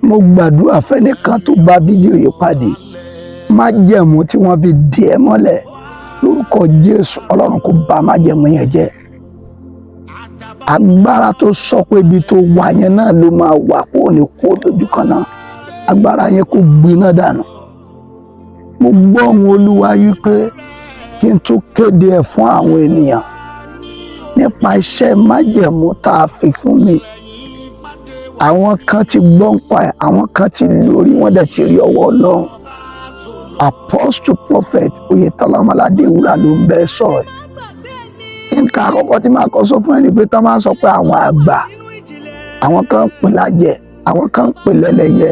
mo gbàdúrà fẹ́nìkan tó bá fídíò yìí pàdé májẹ̀mú tí wọ́n fi dè ẹ́ mọ́lẹ̀ lórúkọ Jésù Ọlọ́run kó bà májẹ̀mú yẹn jẹ́. Agbára tó sọ pé ibi tó wà yẹn náà ló máa wà kó ní kó lójú kan náà, agbára yẹn kó gbiná dànù. Mo gbọ́ ohùn Olúwa yìí pé kí n tún kéde ẹ̀ fún àwọn ènìyàn nípa iṣẹ́ májẹ̀mú tá a fi fún mi. Àwọn kan ti gbọ́ ń pa ẹ̀, àwọn kan ti lórí, wọ́n dẹ̀ ti rí ọwọ́ Ọlọ́run. Apostle Prophet Oyetola Ọmọládéwúrà ló ń bẹ sọ̀rọ̀. Nǹkan àkọ́kọ́ tí màá kọ́ sọ fún ẹ ni pé tán máa ń sọ pé àwọn àgbà, àwọn kan ń pè lájẹ, àwọn kan ń pè lẹ́lẹ́yẹ.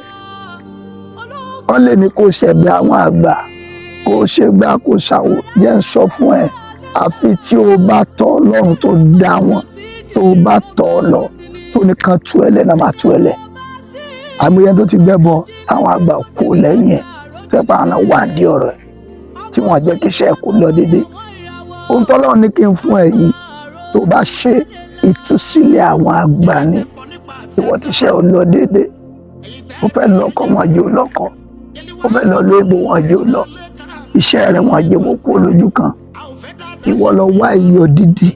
Wọ́n lè ní kó ṣẹ̀bẹ̀ àwọn àgbà, kó ṣe gbá kó ṣàwò. Jẹ́ ń sọ fún ẹ, àfi tí o bá tọ̀ Ọlọ́run tó dá wọn, tó bá tọ̀ ọ́ lọ, tó nìkan tú ẹlẹ́ náà máa tú ẹlẹ́. Àmúyẹ tó ti gbẹ́bọ táwọn àgbà kò lẹ́yìn ẹ̀, tó yẹ pé àwọn náà wà ní ọ̀rọ̀ ẹ̀ tí wọ́n jẹ́ kí iṣẹ́ kó lọ déédéé. Ohun tọ́lọ́run ní kí n fún ẹ yìí, tó bá ṣe ìtúsílẹ̀ àwọn àgbà ni ìwọ ti ṣe ò lọ déédéé. Ó fẹ́ lọ́kọ wọn jẹ́ olọ́kọ, ó fẹ́ lọ lóyìnbó wọn jẹ́ olọ́, iṣẹ́ rẹ̀ wọn jẹ́ gbogbo lójú kan. Ìwọ lọ wá iyọ̀ dídì,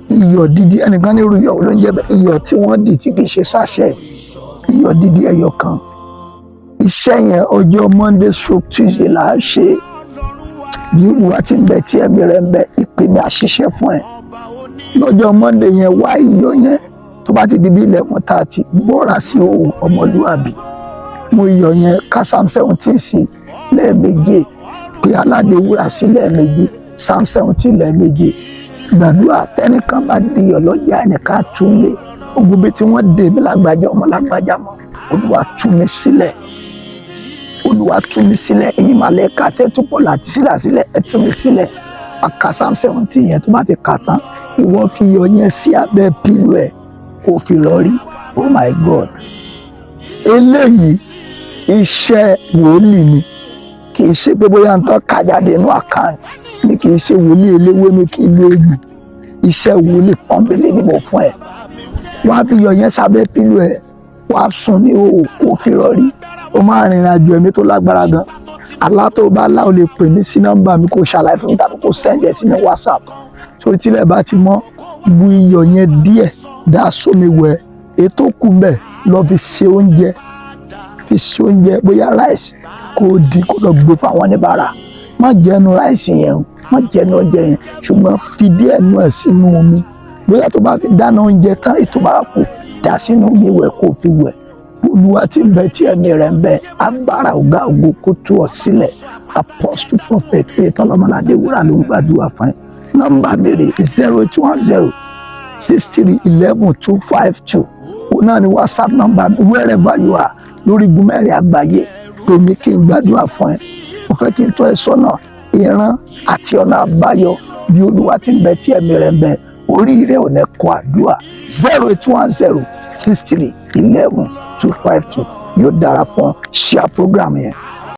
iyọ̀ dídì, ẹnìkan ní irú iyọ̀ ló ń jẹ́ bẹ́ẹ̀, iyọ̀ tí wọ́n dì tí kì í ṣe sáṣẹ́, iyọ̀ dídì ẹyọ kan. Iṣẹ́ yẹn ọjọ́ Monday stroke Tuesday là á ṣe. Bí Olúwa ti ń bẹ tí ẹ̀mí rẹ̀ ń bẹ, ìpè mi àṣìṣe fún ẹ. Lọ́jọ́ Monday yẹn wá iyọ̀ yẹn, tó bá ti di bí 11:30 bọ́ra sí òun ọmọlúwàbí. Mo iyọ̀ yẹn ká Psalm 17 sí lẹ́ẹ̀méje, pé Aládéwúrà sí lẹ́ẹ̀méje, Psalm 17 lẹ́ẹ̀méje. Gbàdúrà tẹ́nìkan bá di iyọ̀ lọ́jà ẹnìkan túnlé. Ogun bí tí wọ́n dé mi lágbájá ọmọ lágbájá mọ́, Olúwa tú mi sílẹ̀. Olúwa tú mi sílẹ̀, ẹ̀yin màlẹ́kà tẹ́túpọ̀ láti sílà sílẹ̀, ẹ tú mi sílẹ̀. Àka Psalm 17 yẹn tó bá ti kà tán, ìwọ fi iyọ̀ yẹn sí abẹ́ pílò ẹ̀ kó fi rọrí. Oh my God! Eléyìí iṣẹ́ wòlíì ni, kì í ṣe pé bóyá ń tán ká jáde nínú àkáǹtì, ní kì í ṣe wòlíì eléwé mi kì í lo ègbò. Iṣẹ́ wòlíì pọ́nbélé ni mo fún ẹ. Wọ́n á fi iyọ̀ yẹn sábẹ́ pílò ẹ̀, wọ́n á sùn ní òwò kó fi rọrí. Ó máa rìnrìn àjò ẹ̀mí tó lágbára gan. Àlá tó bá lá o lè pè mí sí nọ́mbà mi kó ṣàlàyé fún mi tàbí kó sẹ́ǹdẹ̀ sí mi WhatsApp. Torí tílẹ̀ bá ti mọ́, bu iyọ̀ yẹn díẹ̀, dá sómi wẹ̀, ètò kù bẹ́ẹ̀ lọ fi ṣe oúnjẹ, fi ṣe oúnjẹ bóyá ráìsì kó di kó lọ gbé fún àwọn oníbàárà. Má jẹnu ráìsì yẹn o, má jẹnu oúnjẹ yẹn, ṣùgbọ́n fi díẹ̀ nú ẹ̀ sínú omi. Bóyá tó bá fi dáná oúnjẹ tán ètò bá kù, dà sínú omi wẹ̀ kó fi wẹ̀. Olúwa ti ń bẹ tí ẹ̀mí rẹ̀ ń bẹ, agbára ọ̀gá ògo kó tú ọ sílẹ̀. Apostle Prophet Oyetola Ọmọládéwúrà ló ń gbàdúrà fún ẹ. Nọ́mbà mi rè 0810 63 11 252. Òun náà ni WhatsApp nọ́mbà mi, wherever you are, lórí igun mẹ́rin àgbáyé, pè mí kí n gbàdúrà fún ẹ. Mo fẹ́ kí n tọ́ ẹ sọ́nà ìran àti ọ̀nà àbáyọ bí Olúwa ti ń bẹ tí ẹ̀mí rẹ̀ ń bẹ. Orí rẹ̀ ò ní kọ àdúrà. 0810 63 11 252 yóò dára fún ṣíà program yẹn.